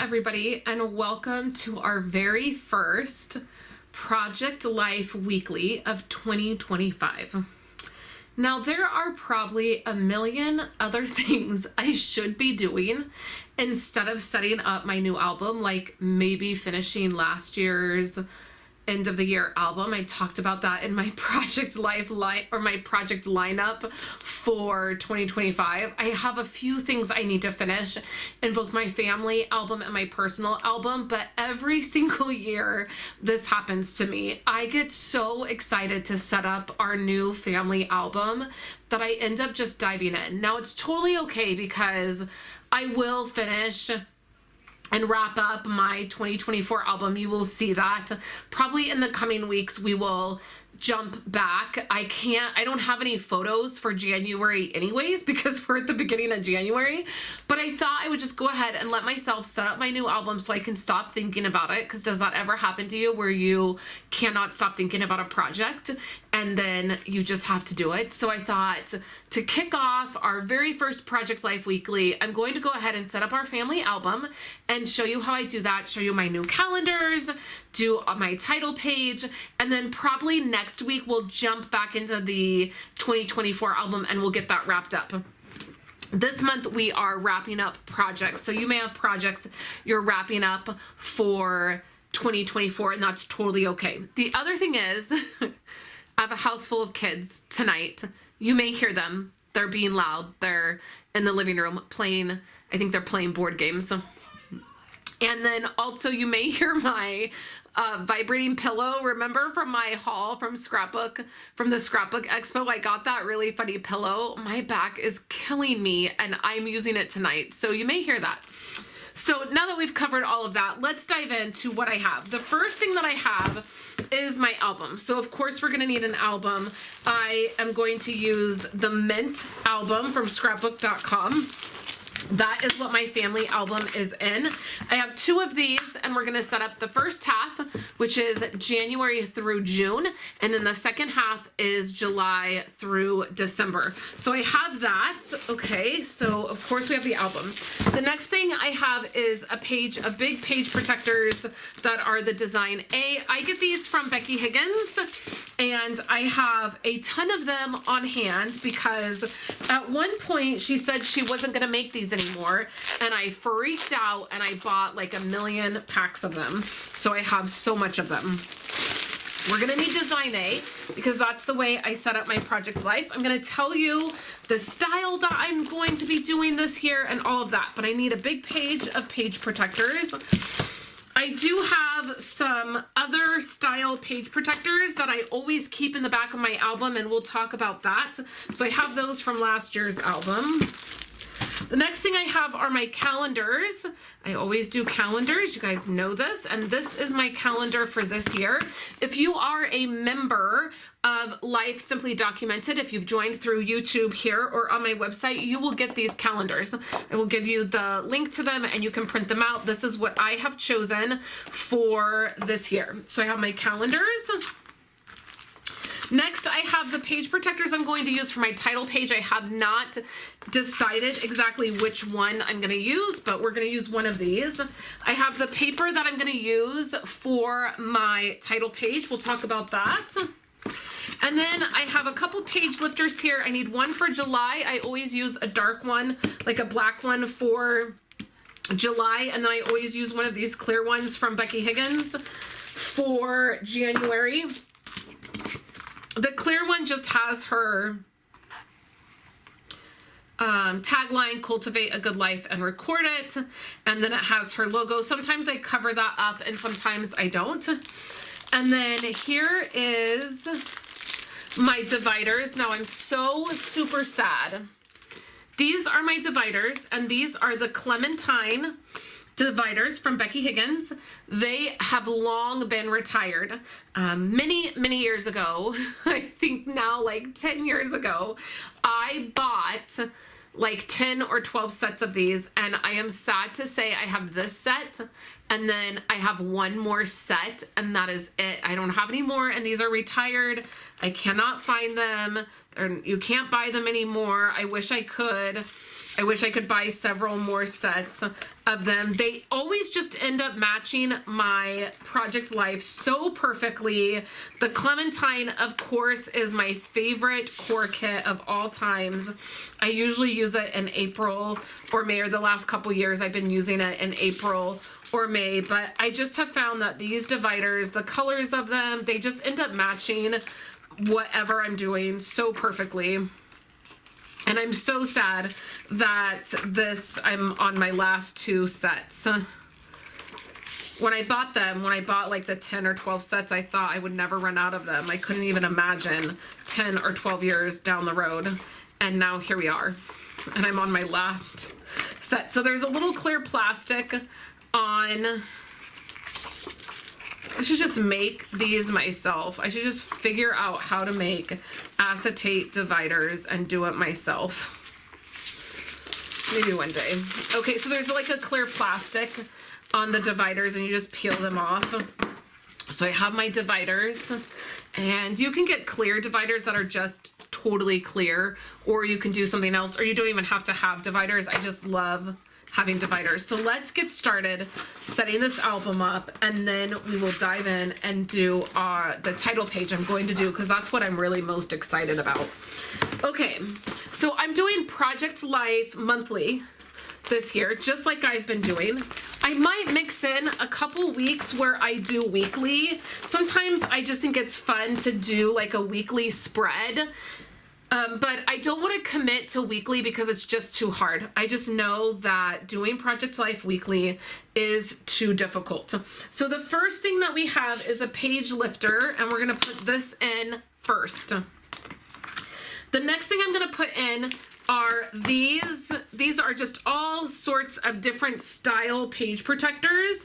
everybody, and welcome to our very first Project Life Weekly of 2025. Now, there are probably a million other things I should be doing instead of setting up my new album, like maybe finishing last year's end of the year album. I talked about that in my Project Life my project lineup for 2025. I have a few things I need to finish in both my family album and my personal album, but every single year this happens to me. I get so excited to set up our new family album that I end up just diving in. Now, it's totally okay because I will finish and wrap up my 2024 album. You will see that probably in the coming weeks. We will jump back. I don't have any photos for January anyways because we're at the beginning of January, but I thought I would just go ahead and let myself set up my new album so I can stop thinking about it. Because does that ever happen to you where you cannot stop thinking about a project and then you just have to do it? So I thought to kick off our very first Project Life Weekly, I'm going to go ahead and set up our family album and show you how I do that, show you my new calendars, do my title page, and then probably next week we'll jump back into the 2024 album and we'll get that wrapped up. This month we are wrapping up projects. So you may have projects you're wrapping up for 2024, and that's totally okay. The other thing is, I have a house full of kids tonight. You may hear them. They're being loud. They're in the living room playing, I think they're playing board games. And then also you may hear my vibrating pillow. Remember from my haul from the Scrapbook Expo, I got that really funny pillow. My back is killing me and I'm using it tonight. So you may hear that. So now that we've covered all of that, let's dive into what I have. The first thing that I have is my album. So of course we're going to need an album. I am going to use the Mint album from scrapbook.com. That is what my family album is in. I have two of these, and we're going to set up the first half, which is January through June, and then the second half is July through December. So I have that. Okay, so of course we have the album. The next thing I have is a big page protectors that are the Design A. I get these from Becky Higgins, and I have a ton of them on hand because at one point she said she wasn't going to make these anymore, and I freaked out and I bought like 1 million packs of them. So I have so much of them. We're gonna need Design A because that's the way I set up my Project Life. I'm gonna tell you the style that I'm going to be doing this year and all of that, but I need a big page of page protectors. I do have some other style page protectors that I always keep in the back of my album, and we'll talk about that. So I have those from last year's album. The next thing I have are my calendars. I always do calendars. You guys know this. And this is my calendar for this year. If you are a member of Life Simply Documented, if you've joined through YouTube here or on my website, you will get these calendars. I will give you the link to them and you can print them out. This is what I have chosen for this year. So I have my calendars. Next, I have the page protectors I'm going to use for my title page. I have not decided exactly which one I'm going to use, but we're going to use one of these. I have the paper that I'm going to use for my title page. We'll talk about that. And then I have a couple page lifters here. I need one for July. I always use a dark one, like a black one for July. And then I always use one of these clear ones from Becky Higgins for January. The clear one just has her tagline, cultivate a good life and record it. And then it has her logo. Sometimes I cover that up and sometimes I don't. And then here is my dividers. Now I'm so super sad. These are my dividers, and these are the Clementine dividers from Becky Higgins. They have long been retired. Many years ago, I think now like 10 years ago, I bought like 10 or 12 sets of these, and I am sad to say I have this set And then I have one more set, and that is it. I don't have any more, and these are retired. I cannot find them. You can't buy them anymore. I wish I could. I wish I could buy several more sets of them. They always just end up matching my project life so perfectly. The Clementine, of course, is my favorite core kit of all times. I usually use it in April or May, or the last couple years I've been using it in April or May, but I just have found that these dividers, the colors of them, they just end up matching whatever I'm doing so perfectly. And I'm so sad that I'm on my last two sets. When I bought them, when I bought like the 10 or 12 sets, I thought I would never run out of them. I couldn't even imagine 10 or 12 years down the road. And now here we are. And I'm on my last set. So there's a little clear plastic on. I should just make these myself. I should just figure out how to make acetate dividers and do it myself. Maybe one day. Okay, so there's like a clear plastic on the dividers and you just peel them off. So I have my dividers, and you can get clear dividers that are just totally clear, or you can do something else, or you don't even have to have dividers. I just love having dividers. So let's get started setting this album up, and then we will dive in and do the title page I'm going to do, because that's what I'm really most excited about. Okay, so I'm doing Project Life monthly this year, just like I've been doing. I might mix in a couple weeks where I do weekly. Sometimes I just think it's fun to do like a weekly spread. But I don't want to commit to weekly because it's just too hard. I just know that doing Project Life weekly is too difficult. So the first thing that we have is a page lifter, and we're going to put this in first. The next thing I'm going to put in are these. These are just all sorts of different style page protectors.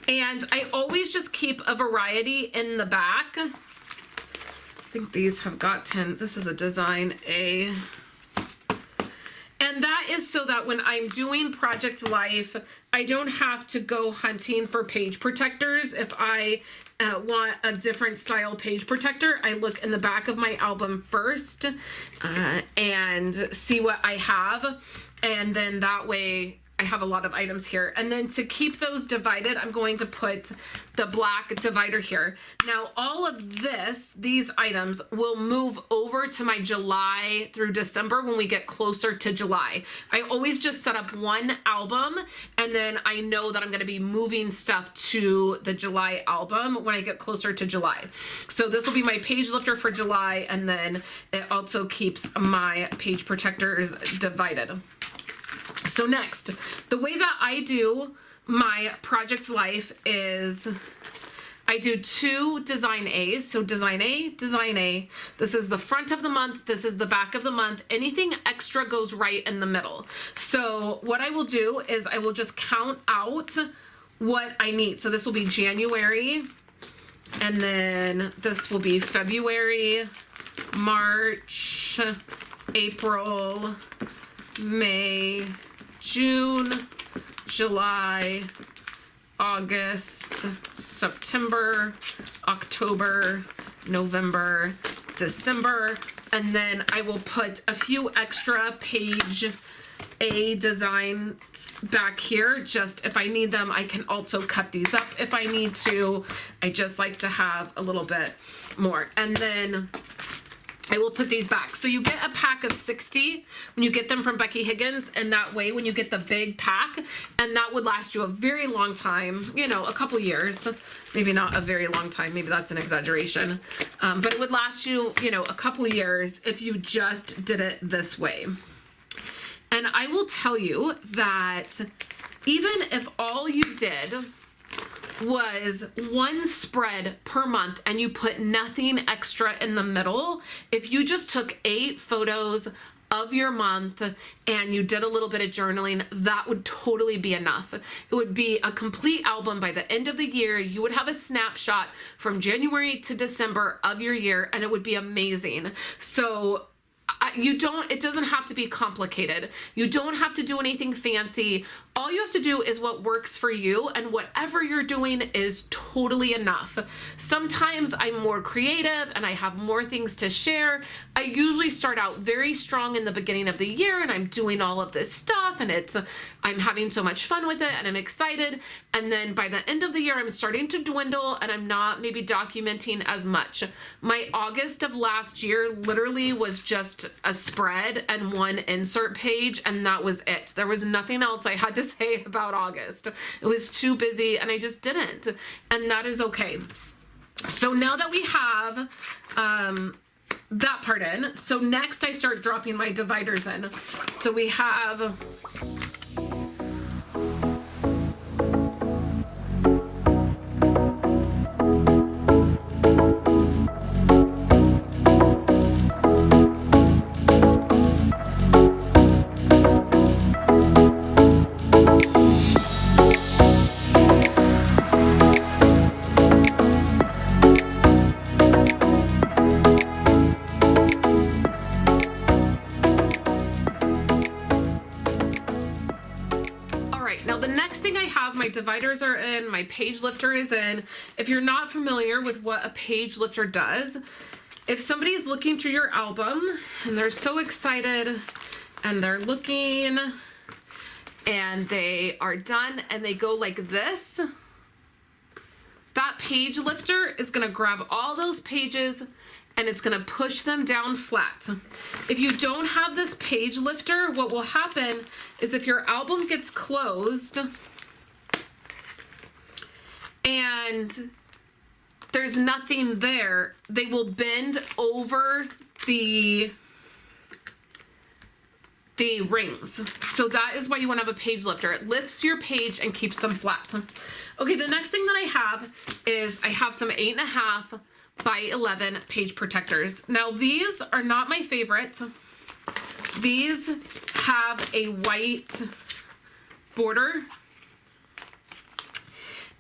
And I always just keep a variety in the back. I think these have got 10. This is a design A. And that is so that when I'm doing Project Life, I don't have to go hunting for page protectors. If I want a different style page protector, I look in the back of my album first and see what I have. And then that way I have a lot of items here. And then to keep those divided, I'm going to put the black divider here. Now, all of these items will move over to my July through December when we get closer to July. I always just set up one album, and then I know that I'm going to be moving stuff to the July album when I get closer to July. So this will be my page lifter for July, and then it also keeps my page protectors divided. So next, the way that I do my Project Life is I do two design A's. So design A, design A. This is the front of the month. This is the back of the month. Anything extra goes right in the middle. So what I will do is I will just count out what I need. So this will be January, and then this will be February, March, April, May, June, July, August, September, October, November, December, and then I will put a few extra page A designs back here. Just if I need them, I can also cut these up if I need to. I just like to have a little bit more. And then I will put these back. So you get a pack of 60 when you get them from Becky Higgins, and that way when you get the big pack, and that would last you a very long time, you know, a couple years, maybe not a very long time, maybe that's an exaggeration, but it would last you, you know, a couple years if you just did it this way. And I will tell you that even if all you did was one spread per month and you put nothing extra in the middle, if you just took 8 photos of your month and you did a little bit of journaling, that would totally be enough. It would be a complete album by the end of the year. You would have a snapshot from January to December of your year, and it would be amazing. So it doesn't have to be complicated. You don't have to do anything fancy. All you have to do is what works for you, and whatever you're doing is totally enough. Sometimes I'm more creative and I have more things to share. I usually start out very strong in the beginning of the year and I'm doing all of this stuff and I'm having so much fun with it and I'm excited. And then by the end of the year, I'm starting to dwindle and I'm not maybe documenting as much. My August of last year literally was just a spread and one insert page, and that was it. There was nothing else I had to say about August. It was too busy and I just didn't, and that is okay. So now that we have that part in, so next I start dropping my dividers in. So we have my dividers are in, my page lifter is in. If you're not familiar with what a page lifter does, if somebody's looking through your album and they're so excited and they're looking and they are done and they go like this, that page lifter is going to grab all those pages and it's going to push them down flat. If you don't have this page lifter, what will happen is if your album gets closed and there's nothing there, they will bend over the rings. So that is why you want to have a page lifter. It lifts your page and keeps them flat. Okay, the next thing that I have is I have some 8.5 by 11 page protectors. Now these are not my favorite. These have a white border.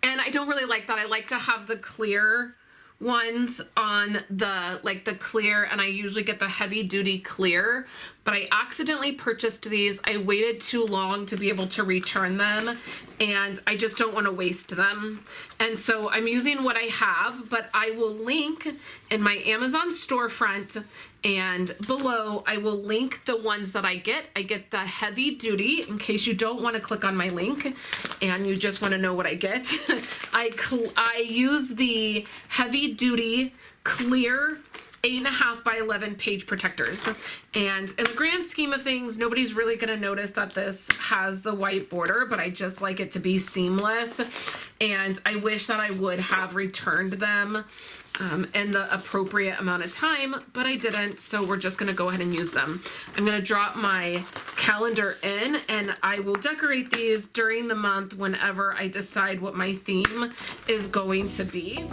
And I don't really like that. I like to have the clear ones on the clear, and I usually get the heavy duty clear, but I accidentally purchased these. I waited too long to be able to return them, and I just don't want to waste them. And so I'm using what I have, but I will link in my Amazon storefront, and below I will link the ones that I get. I get the heavy duty in case you don't want to click on my link and you just want to know what I get. I use the heavy duty clear 8.5 by 11 page protectors, and in the grand scheme of things, nobody's really going to notice that this has the white border, but I just like it to be seamless, and I wish that I would have returned them in the appropriate amount of time, but I didn't, so we're just going to go ahead and use them. I'm going to drop my calendar in, and I will decorate these during the month whenever I decide what my theme is going to be.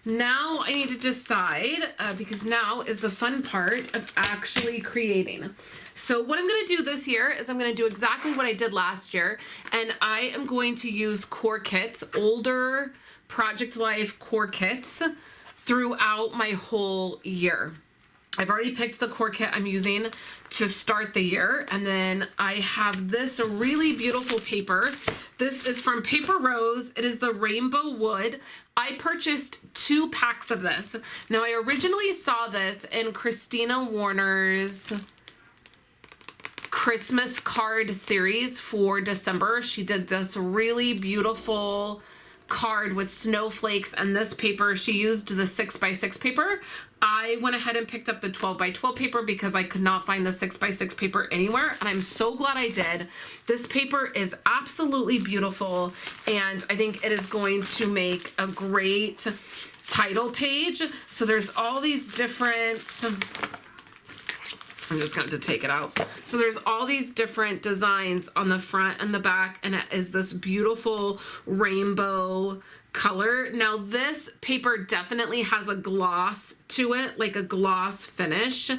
Now I need to decide, because now is the fun part of actually creating. So what I'm going to do this year is I'm going to do exactly what I did last year, and I am going to use core kits, older Project Life core kits, throughout my whole year. I've already picked the core kit I'm using to start the year, and then I have this really beautiful paper. This is from Paper Rose. It is the Rainbow Wood. I purchased 2 packs of this. Now, I originally saw this in Christina Warner's Christmas card series for December. She did this really beautiful card with snowflakes and this paper. She used the 6x6 paper. I went ahead and picked up the 12x12 paper because I could not find the 6x6 paper anywhere, and I'm so glad I did. This paper is absolutely beautiful, and I think it is going to make a great title page. So there's all these different, I'm just going to take it out. So there's all these different designs on the front and the back, and it is this beautiful rainbow color. Now this paper definitely has a gloss to it, like a gloss finish.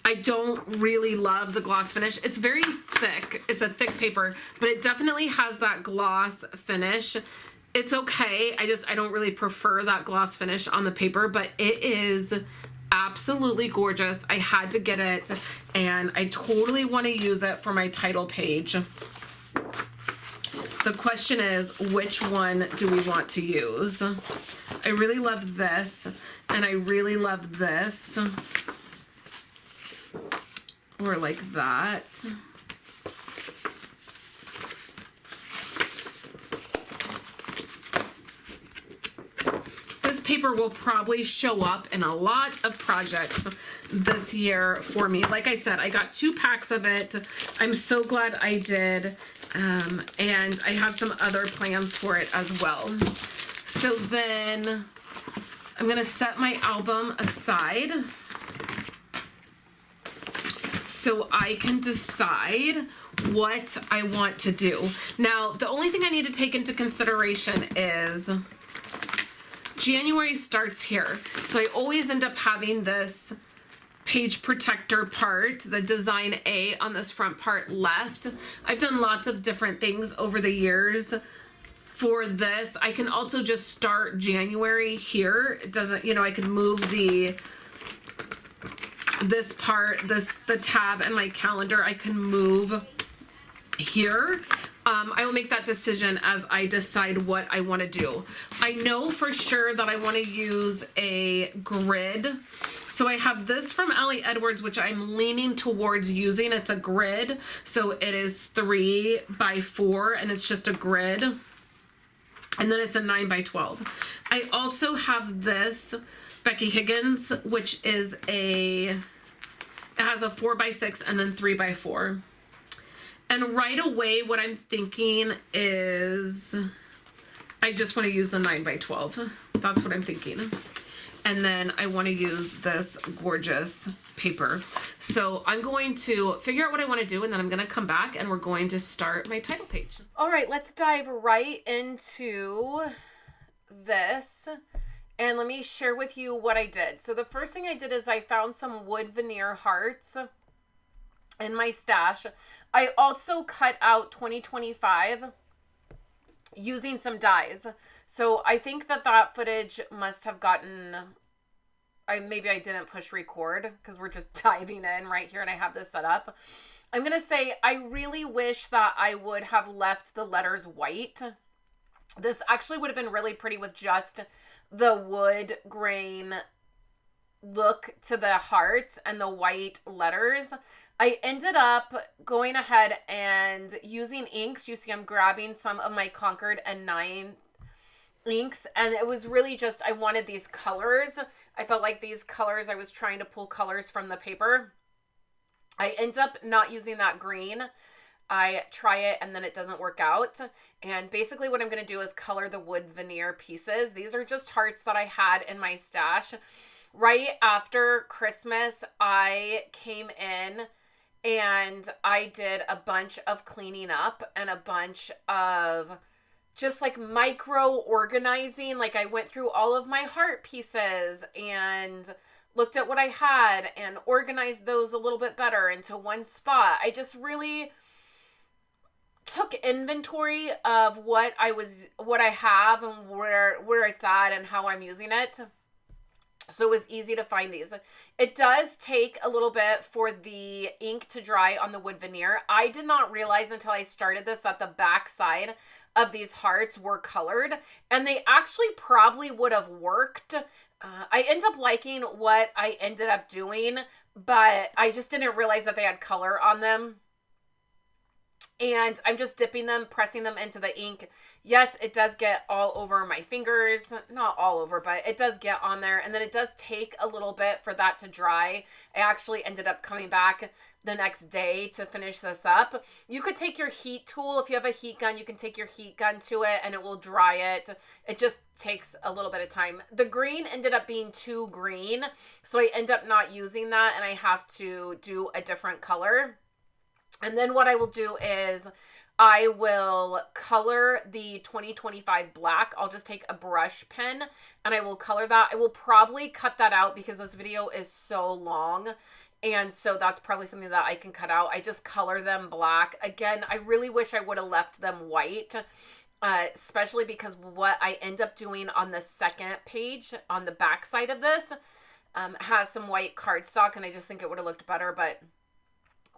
I don't really love the gloss finish. It's very thick. It's a thick paper, but it definitely has that gloss finish. It's okay. I don't really prefer that gloss finish on the paper, but it is absolutely gorgeous. I had to get it, and I totally want to use it for my title page. The question is, which one do we want to use? I really love this, and I really love this. Or like that. This paper will probably show up in a lot of projects this year for me. Like I said, I got 2 packs of it. I'm so glad I did. And I have some other plans for it as well. So then I'm going to set my album aside so I can decide what I want to do. Now, the only thing I need to take into consideration is January starts here. So I always end up having this page protector part, the design A on this front part left. I've done lots of different things over the years for this. I can also just start January here. It doesn't, you know, I could move this part, the tab and my calendar, I can move here. I will make that decision as I decide what I want to do. I know for sure that I want to use a grid. So I have this from Allie Edwards, which I'm leaning towards using. It's a grid. So it is 3x4 and it's just a grid. And then it's a 9x12. I also have this Becky Higgins, which is it has a 4x6 and then 3x4. And right away, what I'm thinking is I just want to use the 9x12. That's what I'm thinking. And then I want to use this gorgeous paper. So I'm going to figure out what I want to do, and then I'm going to come back and we're going to start my title page. All right, let's dive right into this. And let me share with you what I did. So the first thing I did is I found some wood veneer hearts in my stash. I also cut out 2025 using some dies. So I think that footage must have gotten, maybe I didn't push record because we're just diving in right here and I have this set up. I'm going to say I really wish that I would have left the letters white. This actually would have been really pretty with just the wood grain look to the hearts and the white letters. I ended up going ahead and using inks. You see I'm grabbing some of my Concord and 9 inks, and it was really just, I wanted these colors. I felt like these colors, I was trying to pull colors from the paper. I end up not using that green. I try it and then it doesn't work out. And basically what I'm going to do is color the wood veneer pieces. These are just hearts that I had in my stash. Right after Christmas, I came in and I did a bunch of cleaning up and a bunch of just like micro organizing. Like I went through all of my heart pieces and looked at what I had and organized those a little bit better into one spot. I just really took inventory of what I have and where it's at and how I'm using it. So it was easy to find these. It does take a little bit for the ink to dry on the wood veneer. I did not realize until I started this that the back side of these hearts were colored, and they actually probably would have worked. I ended up liking what I ended up doing, but I just didn't realize that they had color on them. And I'm just dipping them, pressing them into the ink. Yes, it does get all over my fingers. Not all over, but it does get on there. And then it does take a little bit for that to dry. I actually ended up coming back the next day to finish this up. You could take your heat tool. If you have a heat gun, you can take your heat gun to it and it will dry it. It just takes a little bit of time. The green ended up being too green, so I end up not using that and I have to do a different color. And then what I will do is I will color the 2025 black. I'll just take a brush pen and I will color that. I will probably cut that out because this video is so long. And so that's probably something that I can cut out. I just color them black. Again, I really wish I would have left them white, especially because what I end up doing on the second page on the back side of this has some white cardstock, and I just think it would have looked better, but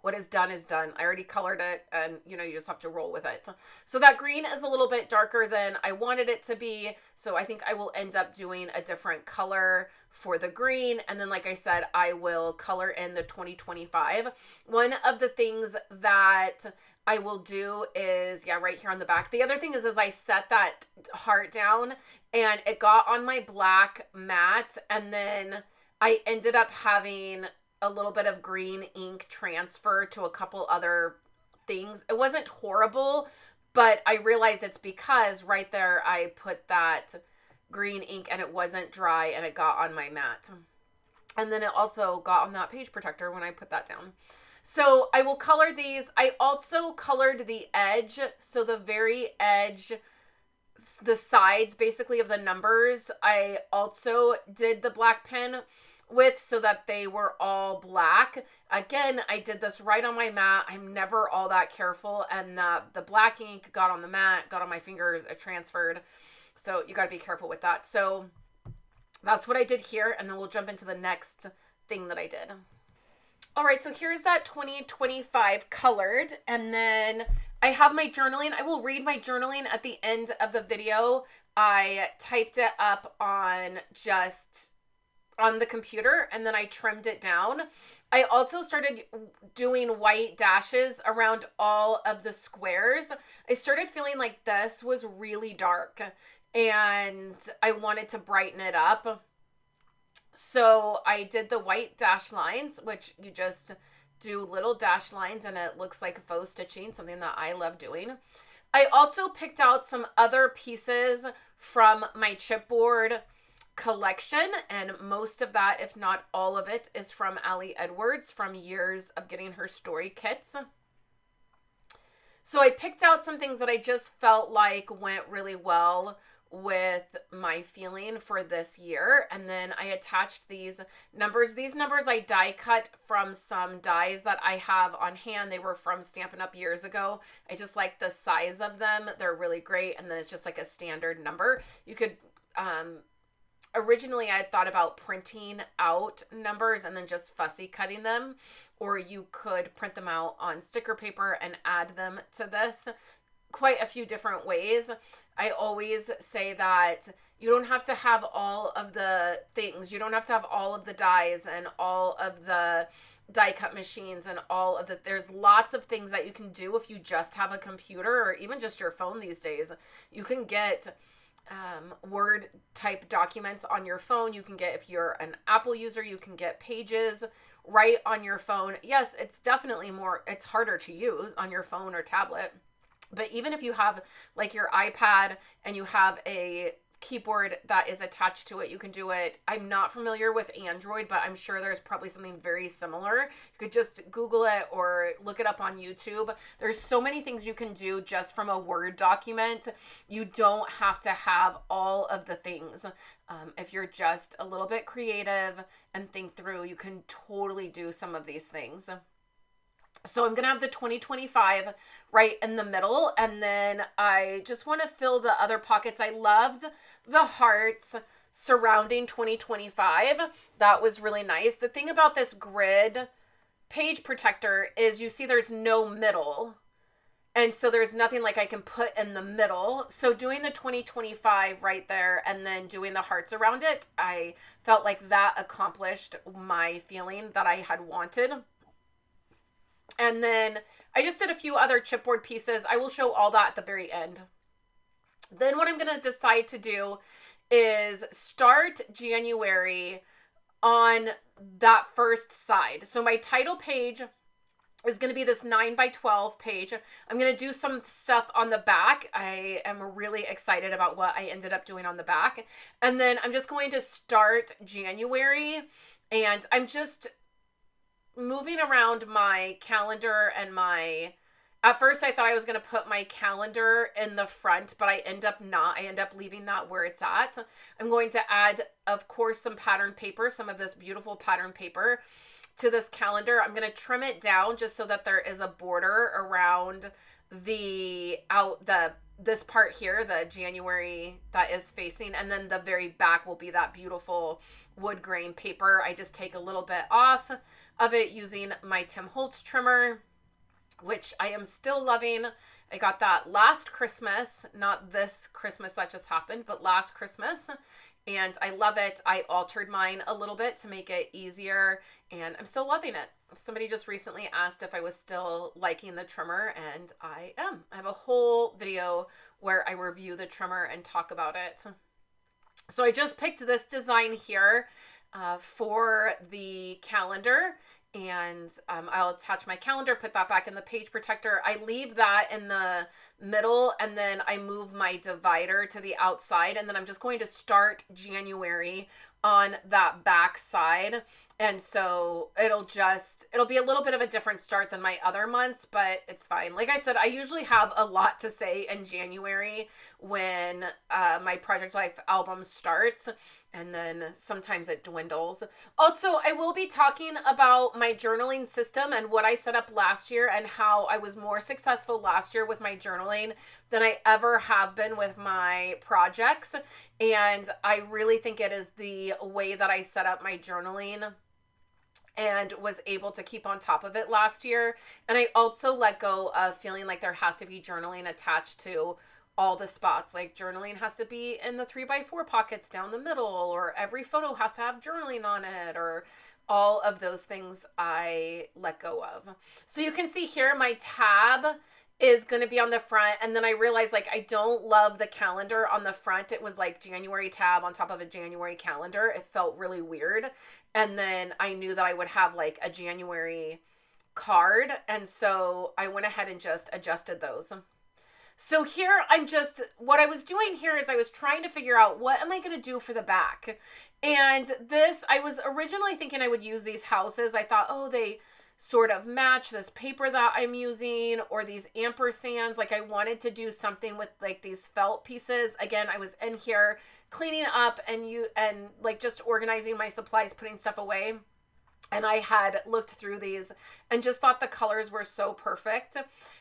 what is done is done. I already colored it and, you know, you just have to roll with it. So that green is a little bit darker than I wanted it to be. So I think I will end up doing a different color for the green. And then, like I said, I will color in the 2025. One of the things that I will do is, yeah, right here on the back. The other thing is I set that heart down and it got on my black mat. And then I ended up having a little bit of green ink transfer to a couple other things. It wasn't horrible, but I realized it's because right there I put that green ink and it wasn't dry and it got on my mat. And then it also got on that page protector when I put that down. So I will color these. I also colored the edge. So the very edge, the sides basically of the numbers, I also did the black pen with so that they were all black. Again, I did this right on my mat. I'm never all that careful. And the black ink got on the mat, got on my fingers, it transferred. So you got to be careful with that. So that's what I did here. And then we'll jump into the next thing that I did. All right, so here's that 2025 colored. And then I have my journaling. I will read my journaling at the end of the video. I typed it up on the computer and then I trimmed it down. I also started doing white dashes around all of the squares. I started feeling like this was really dark and I wanted to brighten it up. So I did the white dash lines, which you just do little dash lines and it looks like faux stitching, something that I love doing. I also picked out some other pieces from my chipboard collection, and most of that, if not all of it, is from Allie Edwards from years of getting her story kits. So I picked out some things that I just felt like went really well with my feeling for this year, and then I attached these numbers. These numbers I die cut from some dies that I have on hand. They were from Stampin' Up! Years ago. I just like the size of them. They're really great, and then it's just like a standard number. You could originally I had thought about printing out numbers and then just fussy cutting them, or you could print them out on sticker paper and add them to this. Quite a few different ways. I always say that you don't have to have all of the things. You don't have to have all of the dies and all of the die cut machines and all of the, there's lots of things that you can do if you just have a computer or even just your phone these days. You can get Word type documents on your phone. You can get, if you're an Apple user, you can get Pages right on your phone. Yes, it's definitely it's harder to use on your phone or tablet. But even if you have like your iPad and you have a keyboard that is attached to it, you can do it. I'm not familiar with Android, but I'm sure there's probably something very similar. You could just Google it or look it up on YouTube. There's so many things you can do just from a Word document. You don't have to have all of the things. If you're just a little bit creative and think through, you can totally do some of these things. So I'm going to have the 2025 right in the middle, and then I just want to fill the other pockets. I loved the hearts surrounding 2025. That was really nice. The thing about this grid page protector is you see there's no middle, and so there's nothing like I can put in the middle. So doing the 2025 right there and then doing the hearts around it, I felt like that accomplished my feeling that I had wanted. And then I just did a few other chipboard pieces. I will show all that at the very end. Then what I'm going to decide to do is start January on that first side. So my title page is going to be this 9x12 page. I'm going to do some stuff on the back. I am really excited about what I ended up doing on the back. And then I'm just going to start January, and I'm just moving around my calendar and at first I thought I was going to put my calendar in the front, but I end up not. I end up leaving that where it's at. I'm going to add, of course, some pattern paper, some of this beautiful pattern paper to this calendar. I'm going to trim it down just so that there is a border around this part here, the January that is facing, and then the very back will be that beautiful wood grain paper. I just take a little bit off of it using my Tim Holtz trimmer, which I am still loving. I got that last Christmas, not this Christmas that just happened, but last Christmas, and I love it. I altered mine a little bit to make it easier, and I'm still loving it. Somebody just recently asked if I was still liking the trimmer, and I am. I have a whole video where I review the trimmer and talk about it. So I just picked this design here for the calendar, and I'll attach my calendar, put that back in the page protector. I leave that in the middle, and then I move my divider to the outside, and then I'm just going to start January on that back side. And so it'll be a little bit of a different start than my other months, but it's fine. Like I said, I usually have a lot to say in January when my Project Life album starts, and then sometimes it dwindles. Also, I will be talking about my journaling system and what I set up last year and how I was more successful last year with my journaling than I ever have been with my projects. And I really think it is the way that I set up my journaling and was able to keep on top of it last year. And I also let go of feeling like there has to be journaling attached to all the spots. Like journaling has to be in the 3x4 pockets down the middle, or every photo has to have journaling on it, or all of those things I let go of. So you can see here my tab is going to be on the front, and then I realized like I don't love the calendar on the front. It was like January tab on top of a January calendar. It felt really weird. And then I knew that I would have like a January card, and so I went ahead and just adjusted those. So here what I was doing here is I was trying to figure out what am I going to do for the back. And I was originally thinking I would use these houses. I thought, oh, they sort of match this paper that I'm using, or these ampersands. Like I wanted to do something with like these felt pieces. Again, I was in here cleaning up and like just organizing my supplies, putting stuff away. And I had looked through these and just thought the colors were so perfect.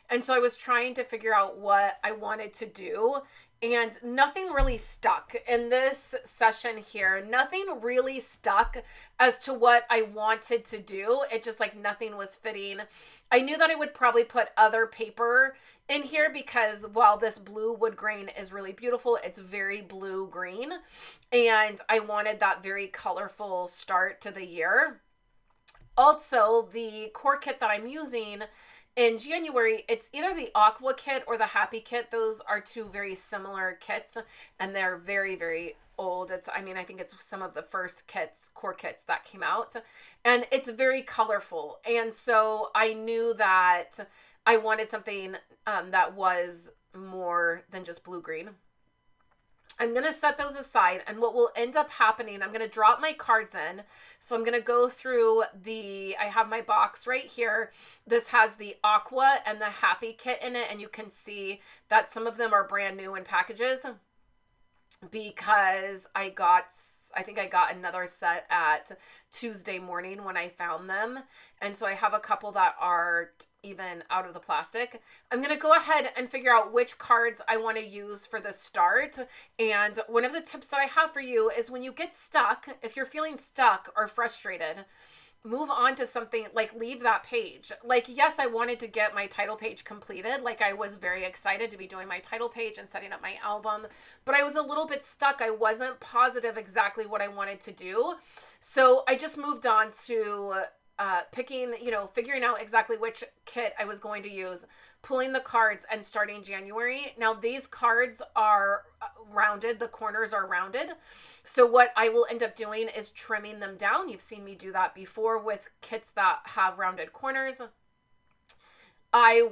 And so I was trying to figure out what I wanted to do, and nothing really stuck in this session here. Nothing really stuck as to what I wanted to do. It just like nothing was fitting. I knew that I would probably put other paper in here because while this blue wood grain is really beautiful, it's very blue green, and I wanted that very colorful start to the year. Also, the core kit that I'm using in January, it's either the Aqua kit or the Happy kit. Those are two very similar kits, and they're very, very old. I think it's some of the first core kits that came out, and it's very colorful. And so I knew that I wanted something that was more than just blue-green. I'm going to set those aside, and what will end up happening, I'm going to drop my cards in. So I'm going to go through I have my box right here. This has the Aqua and the Happy kit in it, and you can see that some of them are brand new in packages because I think I got another set at Tuesday morning when I found them. And so I have a couple that are even out of the plastic. I'm going to go ahead and figure out which cards I want to use for the start. And one of the tips that I have for you is when you get stuck, if you're feeling stuck or frustrated, move on to something, like leave that page. Like, yes, I wanted to get my title page completed. Like I was very excited to be doing my title page and setting up my album, but I was a little bit stuck. I wasn't positive exactly what I wanted to do. So I just moved on to picking, figuring out exactly which kit I was going to use, pulling the cards and starting January. Now these cards are rounded, the corners are rounded. So what I will end up doing is trimming them down. You've seen me do that before with kits that have rounded corners. I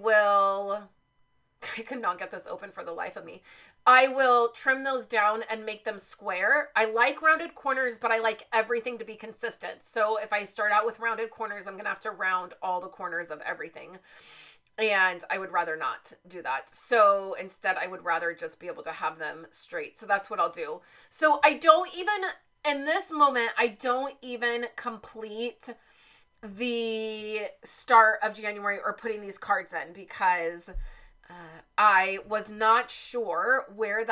could not get this open for the life of me. I will trim those down and make them square. I like rounded corners, but I like everything to be consistent. So if I start out with rounded corners, I'm going to have to round all the corners of everything. And I would rather not do that. So instead, I would rather just be able to have them straight. So that's what I'll do. So I don't even, in this moment, I don't even complete the start of January or putting these cards in, because I was not sure where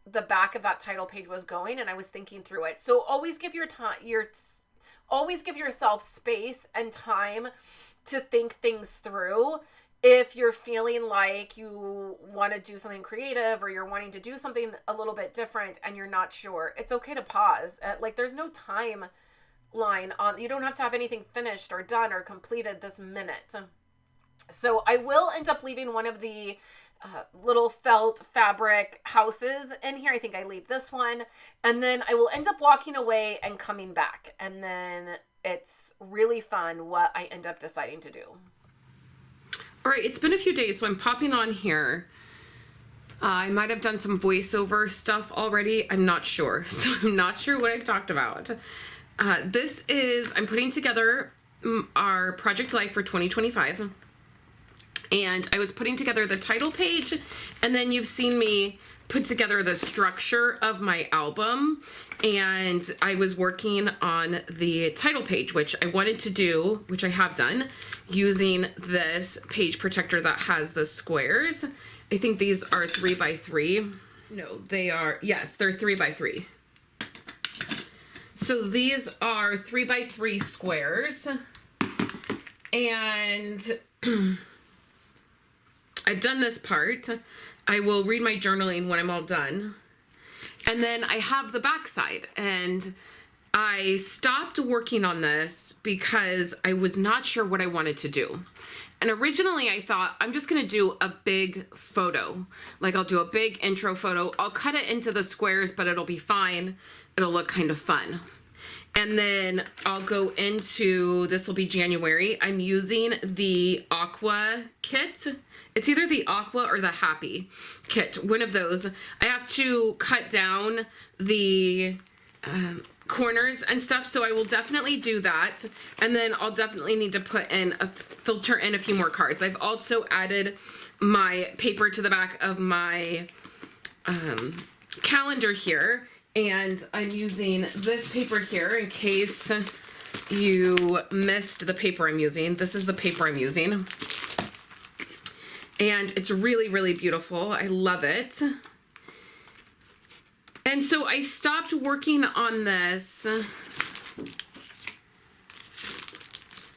the back of that title page was going, and I was thinking through it. So always give always give yourself space and time to think things through. If you're feeling like you want to do something creative, or you're wanting to do something a little bit different and you're not sure, it's okay to pause. Like, there's no timeline on, you don't have to have anything finished or done or completed this minute. So I will end up leaving one of the little felt fabric houses in here. I think I leave this one, and then I will end up walking away and coming back. And then it's really fun what I end up deciding to do. All right, it's been a few days, so I'm popping on here. I might have done some voiceover stuff already. I'm not sure. So I'm not sure what I've talked about. I'm putting together our Project Life for 2025. And I was putting together the title page, and then you've seen me put together the structure of my album, and I was working on the title page, which I wanted to do, which I have done, using this page protector that has the squares. I think these are 3x3. No, yes, they're 3x3. So these are 3x3 squares, and I've done this part. I will read my journaling when I'm all done. And then I have the back side, and I stopped working on this because I was not sure what I wanted to do. And originally I thought, I'm just going to do a big photo. Like, I'll do a big intro photo. I'll cut it into the squares, but it'll be fine. It'll look kind of fun. And then I'll go into, this will be January. I'm using the Aqua kit. It's either the Aqua or the Happy kit, one of those. I have to cut down the corners and stuff, so I will definitely do that. And then I'll definitely need to filter in a few more cards. I've also added my paper to the back of my calendar here. And I'm using this paper here in case you missed the paper I'm using. This is the paper I'm using. And it's really, really beautiful. I love it. And so I stopped working on this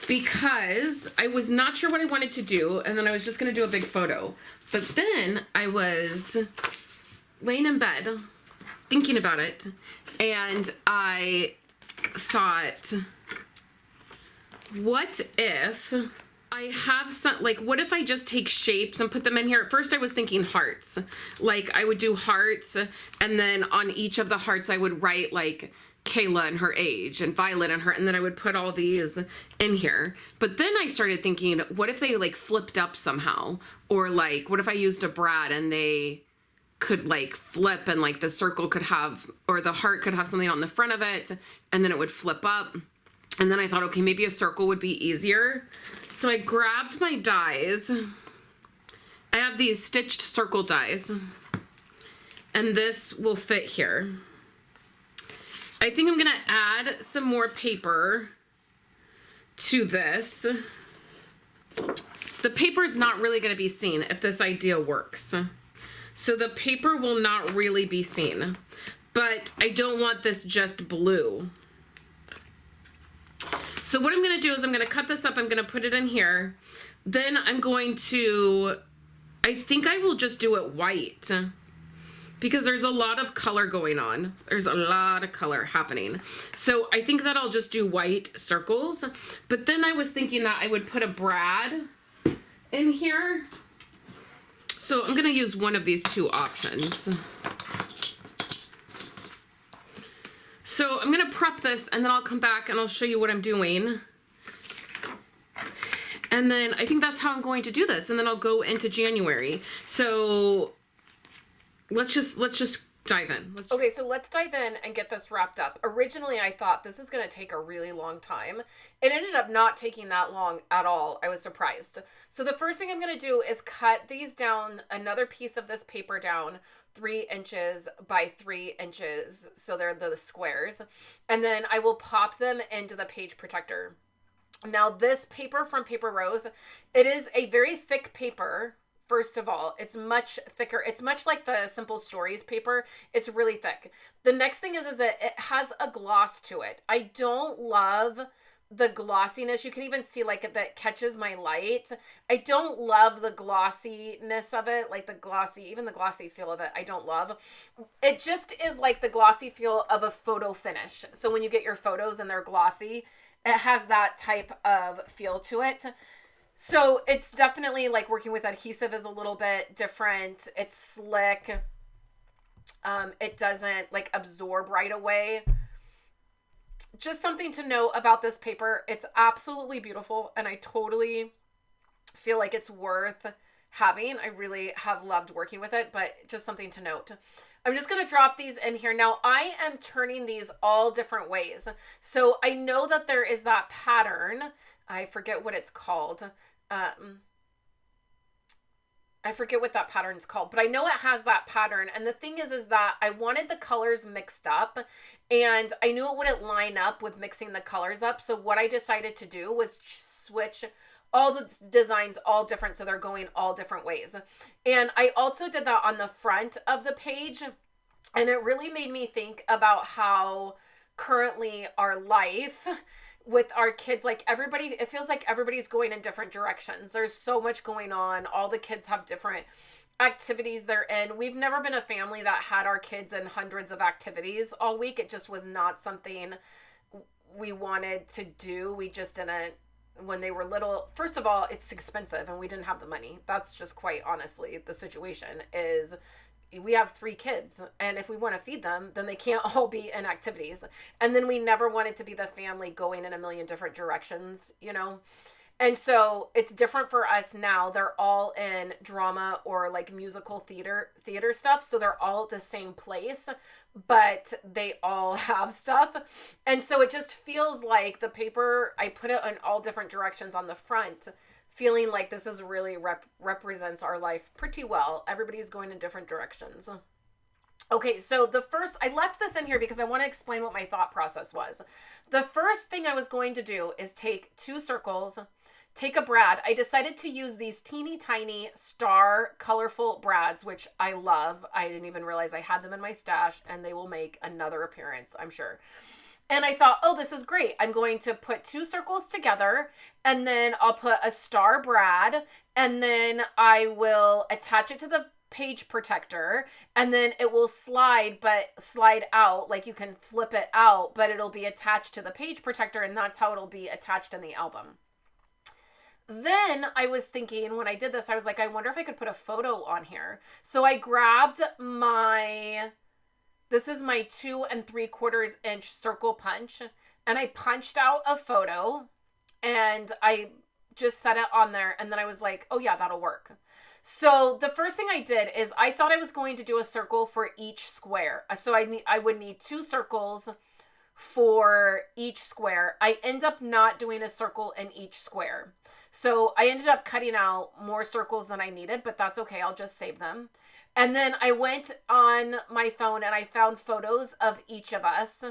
because I was not sure what I wanted to do. And then I was just going to do a big photo. But then I was laying in bed thinking about it, and I thought, what if I have some, like, what if I just take shapes and put them in here? At first I was thinking hearts. Like, I would do hearts, and then on each of the hearts I would write, like, Kayla and her age, and Violet and her, and then I would put all these in here. But then I started thinking, what if they, like, flipped up somehow? Or, like, what if I used a brad and they could, like, flip, and, like, the circle could have, or the heart could have something on the front of it, and then it would flip up. And then I thought, okay, maybe a circle would be easier. So I grabbed my dies. I have these stitched circle dies, and this will fit here. I think I'm gonna add some more paper to this. The paper is not really gonna be seen if this idea works. So the paper will not really be seen, but I don't want this just blue. So what I'm going to do is I'm going to cut this up. I'm going to put it in here. Then I'm going to, I think I will just do it white. because there's a lot of color going on. There's a lot of color happening. So I think that I'll just do white circles. But then I was thinking that I would put a brad in here. So I'm going to use one of these two options. So I'm going to prep this and then I'll come back and I'll show you what I'm doing. And then I think that's how I'm going to do this. And then I'll go into January. So let's just dive in. Okay, so let's dive in and get this wrapped up. Originally, I thought this is going to take a really long time. It ended up not taking that long at all. I was surprised. So the first thing I'm going to do is cut these down, another piece of this paper down 3 inches by 3 inches. So they're the squares. And then I will pop them into the page protector. Now this paper from Paper Rose, it is a very thick paper. First of all, it's much thicker. It's much like the Simple Stories paper. It's really thick. The next thing is that it has a gloss to it. I don't love the glossiness. You can even see like that catches my light. I don't love the glossiness of it, like the glossy feel of it. I don't love. It just is like the glossy feel of a photo finish. So when you get your photos and they're glossy, it has that type of feel to it. So it's definitely like working with adhesive is a little bit different. It's slick. It doesn't like absorb right away. Just something to note about this paper. It's absolutely beautiful and I totally feel like it's worth having. I really have loved working with it, but just something to note. I'm just going to drop these in here. Now I am turning these all different ways. So I know that there is that pattern. I forget what it's called. I forget what that pattern is called, but I know it has that pattern. And the thing is that I wanted the colors mixed up and I knew it wouldn't line up with mixing the colors up. So what I decided to do was switch all the designs all different. So they're going all different ways. And I also did that on the front of the page. And it really made me think about how currently our life with our kids, like everybody, it feels like everybody's going in different directions. There's so much going on. All the kids have different activities they're in. We've never been a family that had our kids in hundreds of activities all week. It just was not something we wanted to do. We just didn't, when they were little. First of all, it's expensive and we didn't have the money. That's just quite honestly the situation is we have 3 kids and if we want to feed them, then they can't all be in activities. And then we never wanted to be the family going in a million different directions, you know? And so it's different for us now. They're all in drama or like musical theater stuff. So they're all at the same place, but they all have stuff. And so it just feels like the paper, I put it in all different directions on the front, feeling like this is really represents our life pretty well. Everybody's going in different directions. Okay, so the first, I left this in here because I want to explain what my thought process was. The first thing I was going to do is take 2 circles, take a brad. I decided to use these teeny tiny star colorful brads, which I love. I didn't even realize I had them in my stash and they will make another appearance, I'm sure. And I thought, oh, this is great. I'm going to put 2 circles together and then I'll put a star brad and then I will attach it to the page protector and then it will slide out, like you can flip it out, but it'll be attached to the page protector and that's how it'll be attached in the album. Then I was thinking when I did this, I was like, I wonder if I could put a photo on here. So I grabbed this is my 2 3/4 inch circle punch and I punched out a photo and I just set it on there. And then I was like, oh yeah, that'll work. So the first thing I did is I thought I was going to do a circle for each square. So I would need 2 circles for each square. I end up not doing a circle in each square. So I ended up cutting out more circles than I needed, but that's okay. I'll just save them. And then I went on my phone and I found photos of each of us.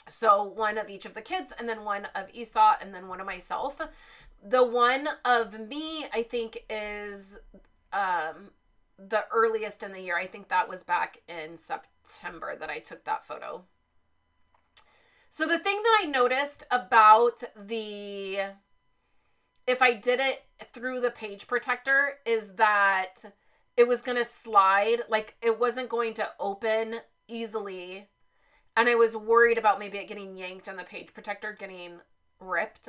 So one of each of the kids and then one of Esau and then one of myself. The one of me, I think, is the earliest in the year. I think that was back in September that I took that photo. So the thing that I noticed about if I did it through the page protector is that it was going to slide, like it wasn't going to open easily. And I was worried about maybe it getting yanked and the page protector getting ripped.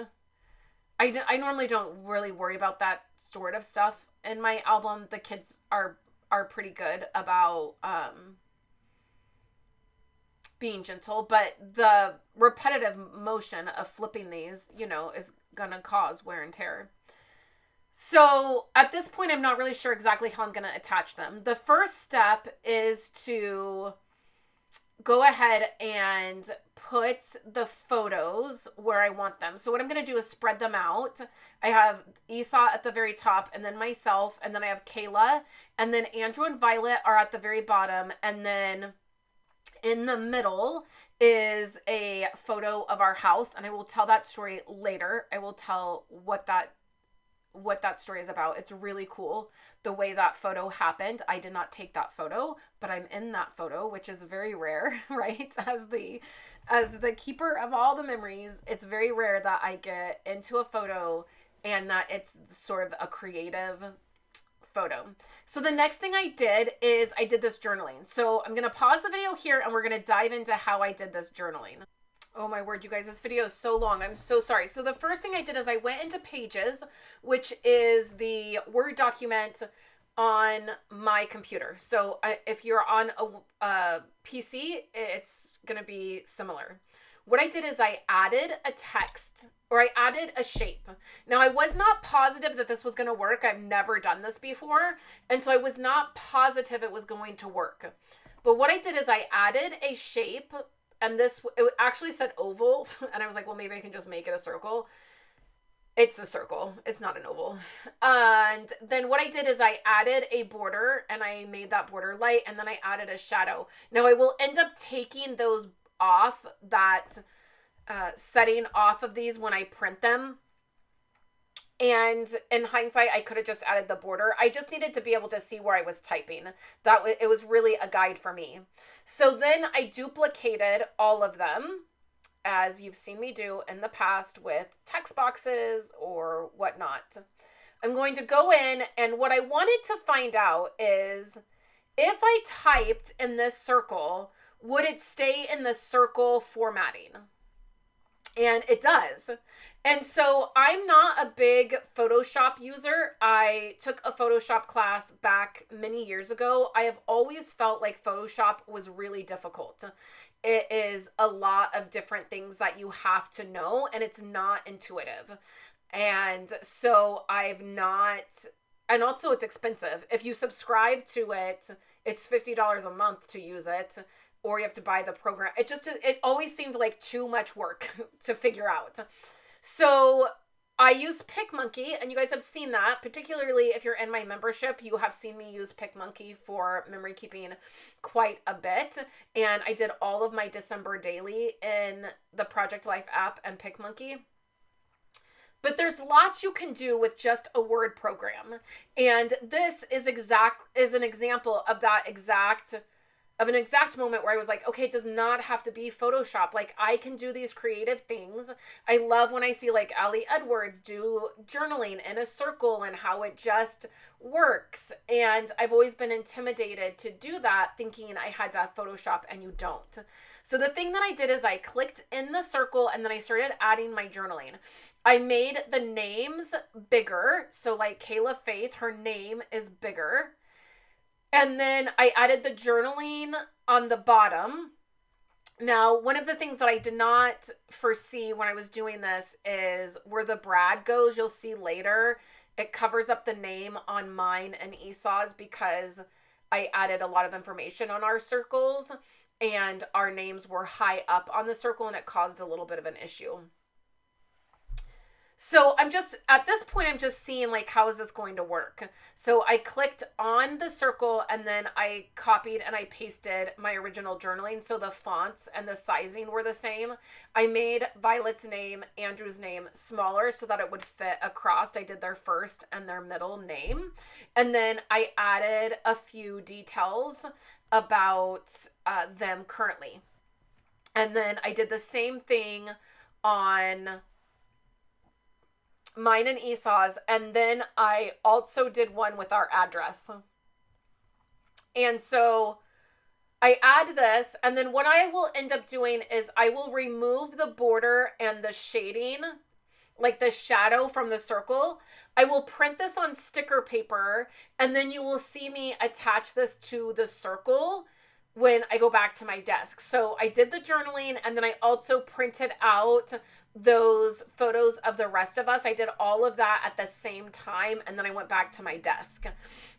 I normally don't really worry about that sort of stuff in my album. The kids are pretty good about being gentle, but the repetitive motion of flipping these, you know, is gonna cause wear and tear. So at this point, I'm not really sure exactly how I'm gonna attach them. The first step is to go ahead and put the photos where I want them. So what I'm going to do is spread them out. I have Esau at the very top, and then myself, and then I have Kayla, and then Andrew and Violet are at the very bottom, and then in the middle is a photo of our house, and I will tell that story later. I will tell what that story is about. It's really cool the way that photo happened. I did not take that photo, but I'm in that photo, which is very rare, right? As the keeper of all the memories, it's very rare that I get into a photo and that it's sort of a creative photo. So the next thing I did is I did this journaling. So I'm going to pause the video here and we're going to dive into how I did this journaling. Oh my word, you guys, this video is so long. I'm so sorry. So the first thing I did is I went into Pages, which is the Word document on my computer. So if you're on a PC, it's going to be similar. What I did is I added a text, or I added a shape. Now, I was not positive that this was going to work. I've never done this before. And so I was not positive it was going to work. But what I did is I added a shape. And it actually said oval. And I was like, well, maybe I can just make it a circle. It's a circle. It's not an oval. And then what I did is I added a border and I made that border light. And then I added a shadow. Now I will end up taking those off, that setting off of these when I print them. And in hindsight, I could have just added the border. I just needed to be able to see where I was typing. It was really a guide for me. So then I duplicated all of them, as you've seen me do in the past with text boxes or whatnot. I'm going to go in, and what I wanted to find out is if I typed in this circle, would it stay in the circle formatting? And it does. And so I'm not a big Photoshop user. I took a Photoshop class back many years ago. I have always felt like Photoshop was really difficult. It is a lot of different things that you have to know, and it's not intuitive. And so and also it's expensive. If you subscribe to it, it's $50 a month to use it. Or you have to buy the program. It always seemed like too much work to figure out. So I use PicMonkey, and you guys have seen that, particularly if you're in my membership, you have seen me use PicMonkey for memory keeping quite a bit. And I did all of my December daily in the Project Life app and PicMonkey. But there's lots you can do with just a word program. And this is an example of an exact moment where I was like, okay, it does not have to be Photoshop. Like, I can do these creative things. I love when I see like Ali Edwards do journaling in a circle and how it just works. And I've always been intimidated to do that, thinking I had to have Photoshop, and you don't. So the thing that I did is I clicked in the circle and then I started adding my journaling. I made the names bigger. So like Kayla Faith, her name is bigger. And then I added the journaling on the bottom. Now, one of the things that I did not foresee when I was doing this is where the brad goes, you'll see later, it covers up the name on mine and Esau's because I added a lot of information on our circles and our names were high up on the circle and it caused a little bit of an issue. So at this point, I'm just seeing like, how is this going to work? So I clicked on the circle and then I copied and I pasted my original journaling. So the fonts and the sizing were the same. I made Violet's name, Andrew's name smaller so that it would fit across. I did their first and their middle name. And then I added a few details about them currently. And then I did the same thing on mine and Esau's, and then I also did one with our address. And so I add this, and then what I will end up doing is I will remove the border and the shading, like the shadow from the circle. I will print this on sticker paper, and then you will see me attach this to the circle when I go back to my desk. So I did the journaling, and then I also printed out those photos of the rest of us. I did all of that at the same time, and then I went back to my desk.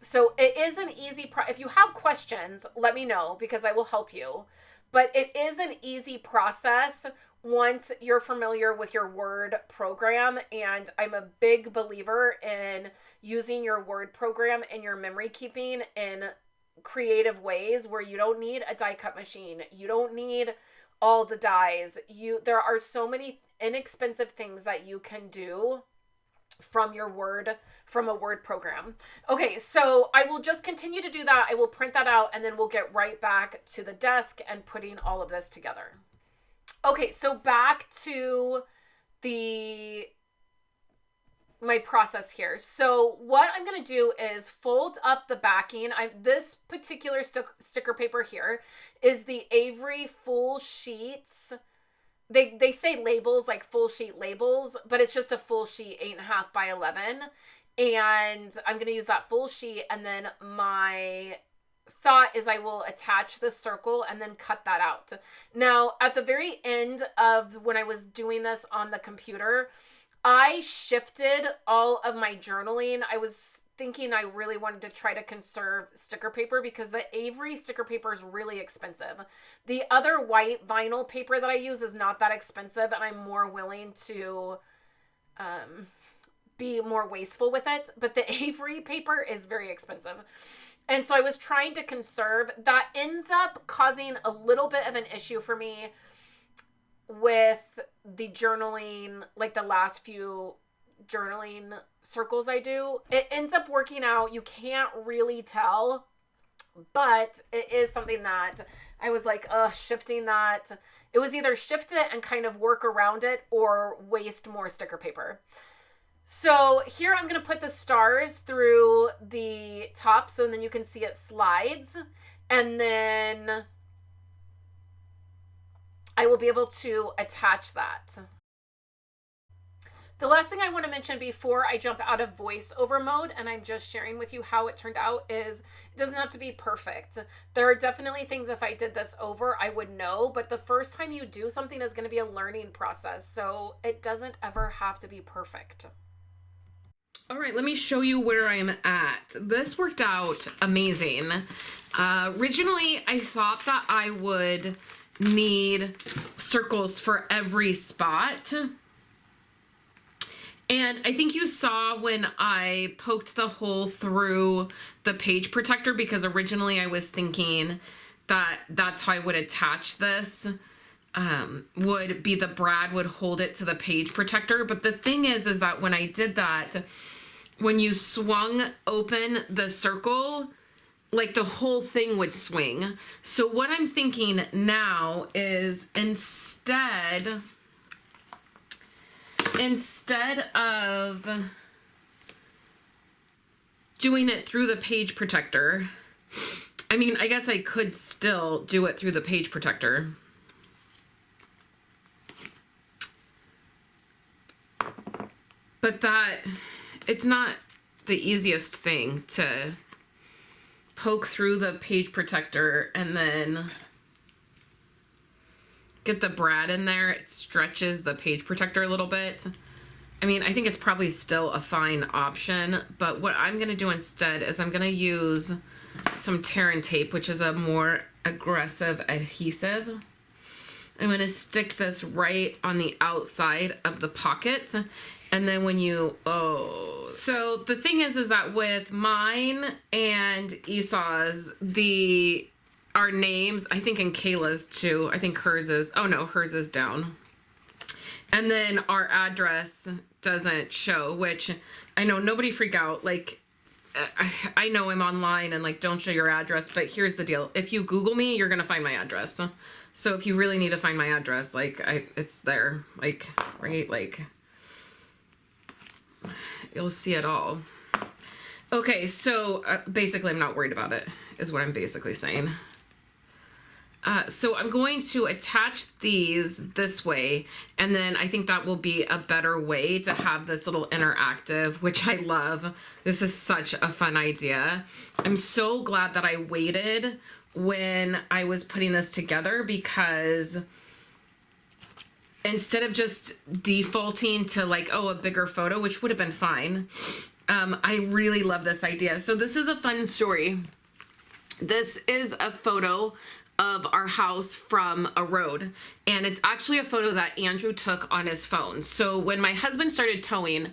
So it is an easy if you have questions, let me know, because I will help you. But it is an easy process once you're familiar with your Word program. And I'm a big believer in using your Word program and your memory keeping in creative ways where you don't need a die cut machine. You don't need all the dies. There are so many inexpensive things that you can do from a Word program. Okay, so I will just continue to do that. I will print that out, and then we'll get right back to the desk and putting all of this together. Okay, so back to my process here. So what I'm going to do is fold up the backing. This particular sticker paper here is the Avery full sheets. They say labels, like full sheet labels, but it's just a full sheet, 8.5 by 11. And I'm going to use that full sheet. And then my thought is I will attach the circle and then cut that out. Now, at the very end of when I was doing this on the computer, I shifted all of my journaling. I was thinking I really wanted to try to conserve sticker paper because the Avery sticker paper is really expensive. The other white vinyl paper that I use is not that expensive, and I'm more willing to be more wasteful with it. But the Avery paper is very expensive. And so I was trying to conserve. That ends up causing a little bit of an issue for me with the journaling, like the last few journaling circles I do. It ends up working out. You can't really tell, but it is something that I was like, shifting that. It was either shift it and kind of work around it or waste more sticker paper. So here I'm going to put the stars through the top so then you can see it slides. And then I will be able to attach that. The last thing I want to mention before I jump out of voiceover mode, and I'm just sharing with you how it turned out, is it doesn't have to be perfect. There are definitely things if I did this over, I would know, but the first time you do something is going to be a learning process. So it doesn't ever have to be perfect. All right, let me show you where I'm at. This worked out amazing. Originally, I thought that I would need circles for every spot. And I think you saw when I poked the hole through the page protector, because originally I was thinking that that's how I would attach this. Would be the brad would hold it to the page protector. But the thing is that when I did that, when you swung open the circle, like the whole thing would swing. So what I'm thinking now is instead of doing it through the page protector, I mean, I guess I could still do it through the page protector. But it's not the easiest thing to poke through the page protector and then get the brad in there. It stretches the page protector a little bit. I mean, I think it's probably still a fine option, but what I'm going to do instead is I'm going to use some tear and tape, which is a more aggressive adhesive. I'm going to stick this right on the outside of the pocket. And then when so the thing is that with mine and Esau's, our names, I think in Kayla's too, I think hers is down. And then our address doesn't show, which I know nobody freak out. Like, I know I'm online and like, don't show your address, but here's the deal. If you Google me, you're going to find my address. So if you really need to find my address, like it's there, like, right? Like, you'll see it all. Okay, so basically I'm not worried about it, is what I'm basically saying. So I'm going to attach these this way, and then I think that will be a better way to have this little interactive, which I love. This is such a fun idea. I'm so glad that I waited when I was putting this together, because instead of just defaulting to like, oh, a bigger photo, which would have been fine, I really love this idea. So this is a fun story. This is a photo of our house from a road, and it's actually a photo that Andrew took on his phone. So when my husband started towing,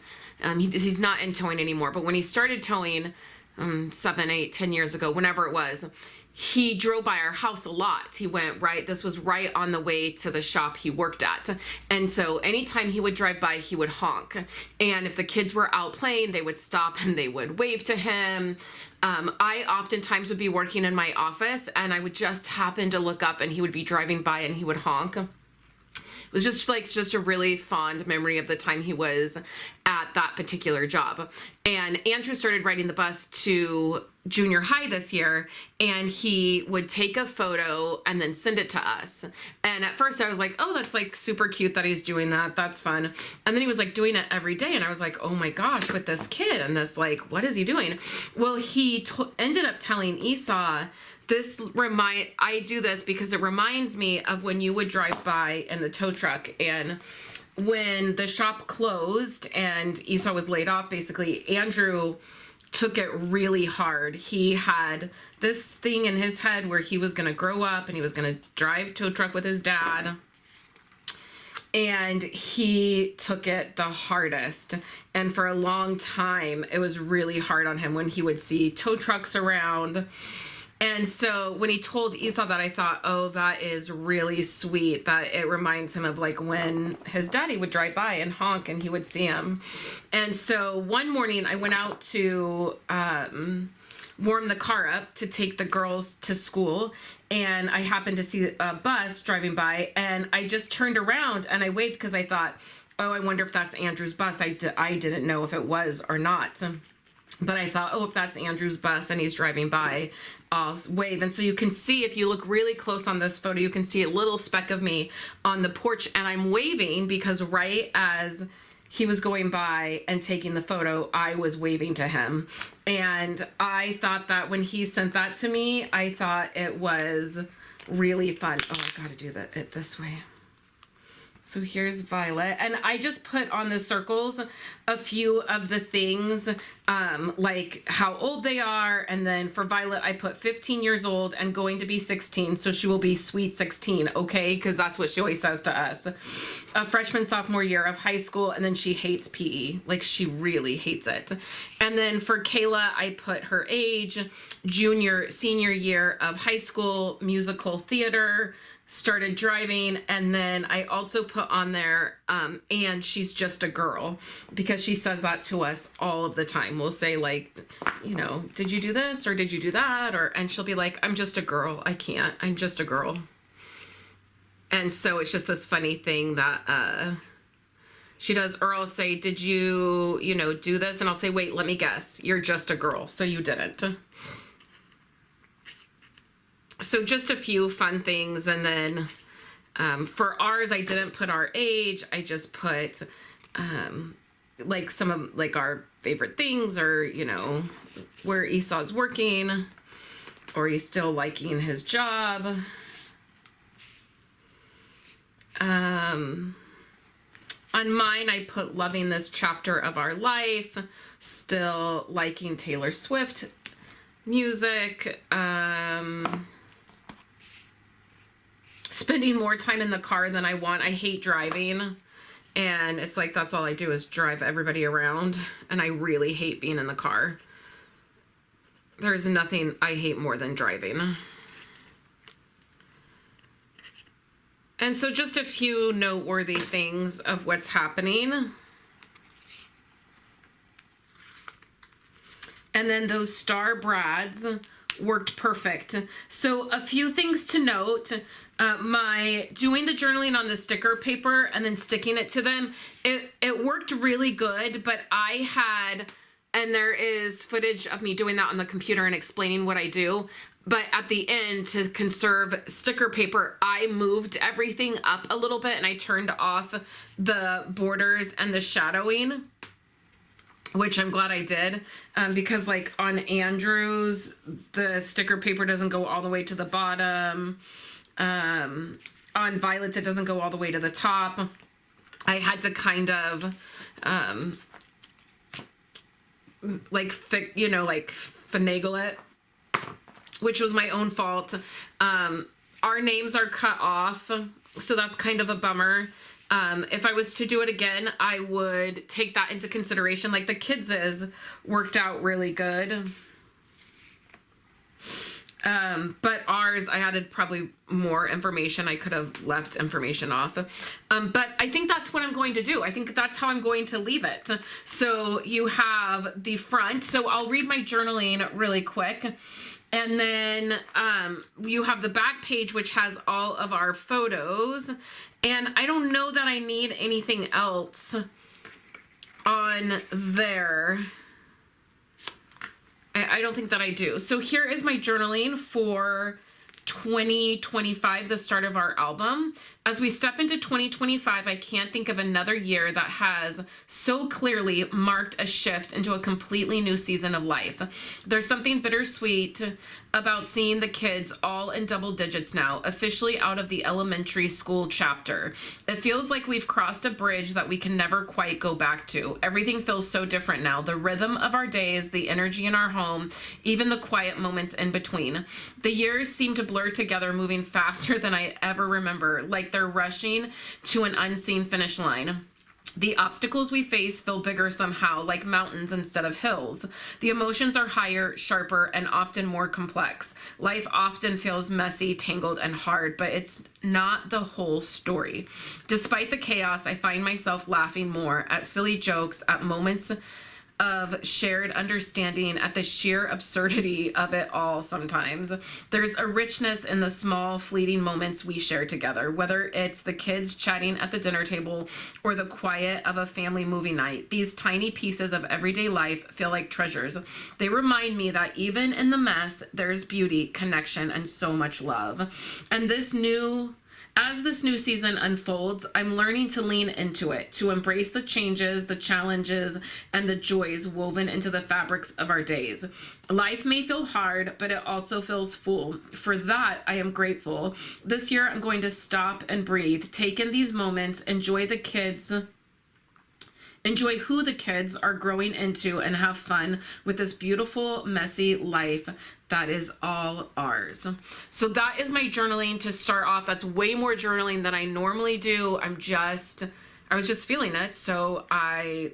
he's not in towing anymore, but when he started towing 7, 8, 10 years ago, whenever it was, he drove by our house a lot. He went right, this was right on the way to the shop he worked at. And so anytime he would drive by, he would honk. And if the kids were out playing, they would stop and they would wave to him. I oftentimes would be working in my office, and I would just happen to look up and he would be driving by and he would honk. It was just a really fond memory of the time he was at that particular job. And Andrew started riding the bus to junior high this year, and he would take a photo and then send it to us. And at first I was like, oh, that's like super cute that he's doing that. That's fun. And then he was like doing it every day. And I was like, oh my gosh, with this kid and this, like, what is he doing? Well, he ended up telling Esau, I do this because it reminds me of when you would drive by in the tow truck, and when the shop closed and Esau was laid off, basically, Andrew took it really hard. He had this thing in his head where he was going to grow up and he was going to drive tow truck with his dad. And he took it the hardest. And for a long time, it was really hard on him when he would see tow trucks around. And so when he told Esau that, I thought, oh, that is really sweet, that it reminds him of like when his daddy would drive by and honk and he would see him. And so one morning I went out to warm the car up to take the girls to school, and I happened to see a bus driving by, and I just turned around and I waved because I thought, oh, I wonder if that's Andrew's bus. I didn't know if it was or not. But I thought, oh, if that's Andrew's bus and he's driving by, I'll wave. And so you can see, if you look really close on this photo, you can see a little speck of me on the porch, and I'm waving because right as he was going by and taking the photo, I was waving to him. And I thought that when he sent that to me, I thought it was really fun. Oh, I gotta do it this way. So here's Violet, and I just put on the circles a few of the things, like how old they are, and then for Violet, I put 15 years old and going to be 16, so she will be sweet 16, okay? Because that's what she always says to us. A freshman, sophomore year of high school, and then she hates PE, like she really hates it. And then for Kayla, I put her age, senior year of high school, musical theater, started driving, and then I also put on there, and she's just a girl, because she says that to us all of the time. We'll say like, you know, did you do this or did you do that? And she'll be like, I'm just a girl. I'm just a girl. And so it's just this funny thing that she does, or I'll say, did you do this? And I'll say, wait, let me guess. You're just a girl, so you didn't. So just a few fun things. And then for ours, I didn't put our age. I just put like some of like our favorite things, or, you know, where Esau's working, or he's still liking his job. On mine, I put loving this chapter of our life, still liking Taylor Swift music, spending more time in the car than I want. I hate driving, and it's like that's all I do is drive everybody around, and I really hate being in the car. There's nothing I hate more than driving. And so just a few noteworthy things of what's happening. And then those star brads worked perfect. So a few things to note. My doing the journaling on the sticker paper and then sticking it to them, it worked really good, but I had and there is footage of me doing that on the computer and explaining what I do. But at the end, to conserve sticker paper, I moved everything up a little bit and I turned off the borders and the shadowing, which I'm glad I did, because like on Andrew's, the sticker paper doesn't go all the way to the bottom. On Violet's, it doesn't go all the way to the top. I had to kind of like finagle it, which was my own fault. Our names are cut off, so that's kind of a bummer. If I was to do it again, I would take that into consideration. Like the kids' worked out really good. But ours, I added probably more information. I could have left information off. But I think that's what I'm going to do. I think that's how I'm going to leave it. So you have the front. So I'll read my journaling really quick. And then you have the back page, which has all of our photos. And I don't know that I need anything else on there. I don't think that I do. So here is my journaling for 2025, the start of our album. As we step into 2025, I can't think of another year that has so clearly marked a shift into a completely new season of life. There's something bittersweet about seeing the kids all in double digits now, officially out of the elementary school chapter. It feels like we've crossed a bridge that we can never quite go back to. Everything feels so different now. The rhythm of our days, the energy in our home, even the quiet moments in between. The years seem to blur together, moving faster than I ever remember, like they're rushing to an unseen finish line. The obstacles we face feel bigger somehow, like mountains instead of hills. The emotions are higher, sharper, and often more complex. Life often feels messy, tangled, and hard, but it's not the whole story. Despite the chaos, I find myself laughing more at silly jokes, at moments of shared understanding, at the sheer absurdity of it all sometimes. There's a richness in the small, fleeting moments we share together, whether it's the kids chatting at the dinner table or the quiet of a family movie night. These tiny pieces of everyday life feel like treasures. They remind me that even in the mess, there's beauty, connection, and so much love. And as this new season unfolds, I'm learning to lean into it, to embrace the changes, the challenges, and the joys woven into the fabrics of our days. Life may feel hard, but it also feels full. For that, I am grateful. This year, I'm going to stop and breathe, take in these moments, enjoy who the kids are growing into, and have fun with this beautiful, messy life that is all ours. So that is my journaling to start off. That's way more journaling than I normally do. I was just feeling it, so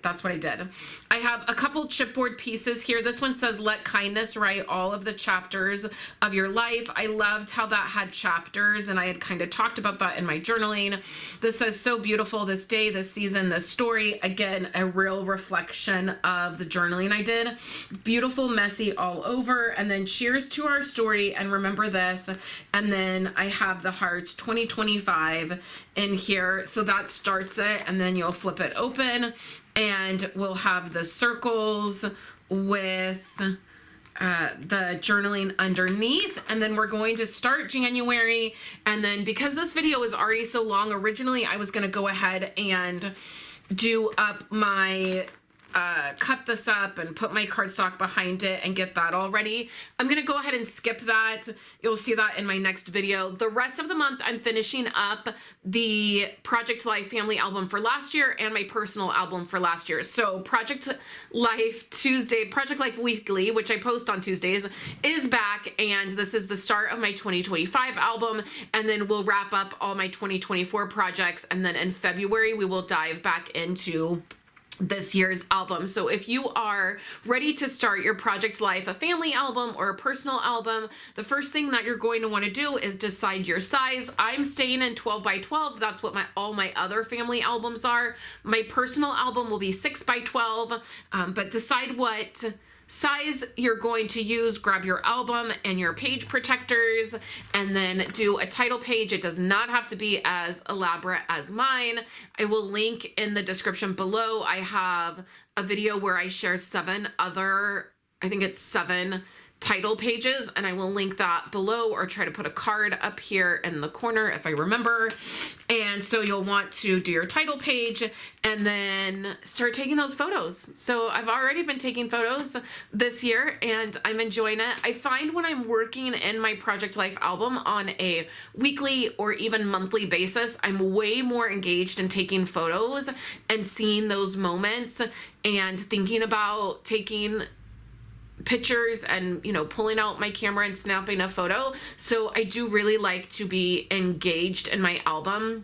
that's what I did. I have a couple chipboard pieces here. This one says, let kindness write all of the chapters of your life. I loved how that had chapters, and I had kind of talked about that in my journaling. This says, so beautiful, this day, this season, this story. Again, a real reflection of the journaling I did. Beautiful, messy all over. And then cheers to our story, and remember this. And then I have the hearts 2025 in here. So that starts it. And then you'll flip it open and we'll have the circles with the journaling underneath. And then we're going to start January. And then because this video is already so long, originally I was going to go ahead and do up my cut this up and put my cardstock behind it and get that all ready. I'm going to go ahead and skip that. You'll see that in my next video. The rest of the month, I'm finishing up the Project Life family album for last year and my personal album for last year. So Project Life Weekly, which I post on Tuesdays, is back, and this is the start of my 2025 album, and then we'll wrap up all my 2024 projects, and then in February, we will dive back into this year's album. So if you are ready to start your Project Life, a family album or a personal album, the first thing that you're going to want to do is decide your size. I'm staying in 12 by 12. That's what all my other family albums are. My personal album will be 6 by 12, but decide what size you're going to use, grab your album and your page protectors, and then do a title page. It does not have to be as elaborate as mine. I will link in the description below. I have a video where I share 7 title pages, and I will link that below, or try to put a card up here in the corner if I remember. And so you'll want to do your title page and then start taking those photos. So I've already been taking photos this year and I'm enjoying it. I find when I'm working in my Project Life album on a weekly or even monthly basis, I'm way more engaged in taking photos and seeing those moments and thinking about taking pictures and, you know, pulling out my camera and snapping a photo. So I do really like to be engaged in my album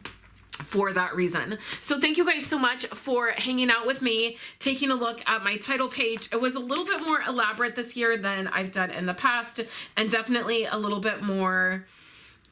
for that reason. So thank you guys so much for hanging out with me, taking a look at my title page. It was a little bit more elaborate this year than I've done in the past, and definitely a little bit more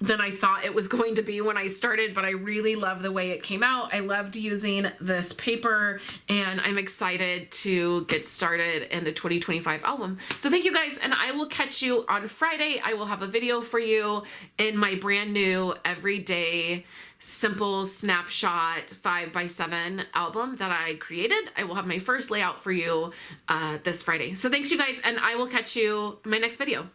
than I thought it was going to be when I started, but I really love the way it came out. I loved using this paper, and I'm excited to get started in the 2025 album. So thank you guys, and I will catch you on Friday. I will have a video for you in my brand new everyday simple snapshot 5x7 album that I created. I will have my first layout for you this Friday. So thanks you guys, and I will catch you in my next video.